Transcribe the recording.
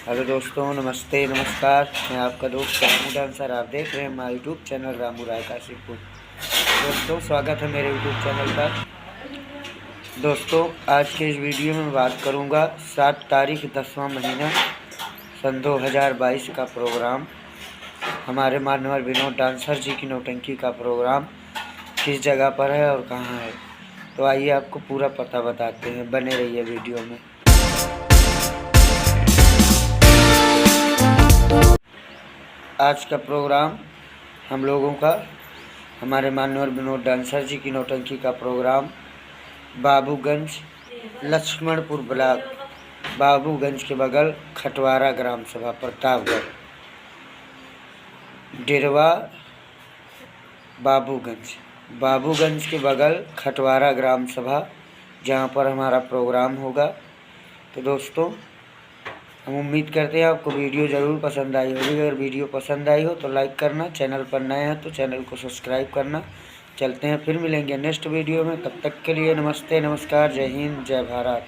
Hello दोस्तों, नमस्ते नमस्कार। मैं आपका दोस्त रामू डांसर। आप देख रहे हैं हमारा यूट्यूब चैनल रामू राय काशीपुर। दोस्तों, स्वागत है मेरे यूट्यूब चैनल पर। दोस्तों, आज के इस वीडियो में मैं बात करूंगा 7 तारीख 10वां महीना सन 2022 का प्रोग्राम, हमारे मान्यवर विनोद डांसर जी की नौटंकी का प्रोग्राम किस जगह पर है और कहाँ है। तो आइए आपको पूरा पता बताते हैं, बने रहिए वीडियो में। आज का प्रोग्राम हम लोगों का हमारे मान्यवर विनोद डांसर जी की नौटंकी का प्रोग्राम बाबूगंज, लक्ष्मणपुर ब्लॉक, बाबूगंज के बगल खटवारा ग्राम सभा, प्रतापगढ़, डेरवा बाबूगंज के बगल खटवारा ग्राम सभा, जहाँ पर हमारा प्रोग्राम होगा। तो दोस्तों, हम उम्मीद करते हैं आपको वीडियो ज़रूर पसंद आई होगी। अगर वीडियो पसंद आई हो तो लाइक करना, चैनल पर नए हैं तो चैनल को सब्सक्राइब करना। चलते हैं, फिर मिलेंगे नेक्स्ट वीडियो में। तब तक के लिए नमस्ते नमस्कार, जय हिंद, जय भारत।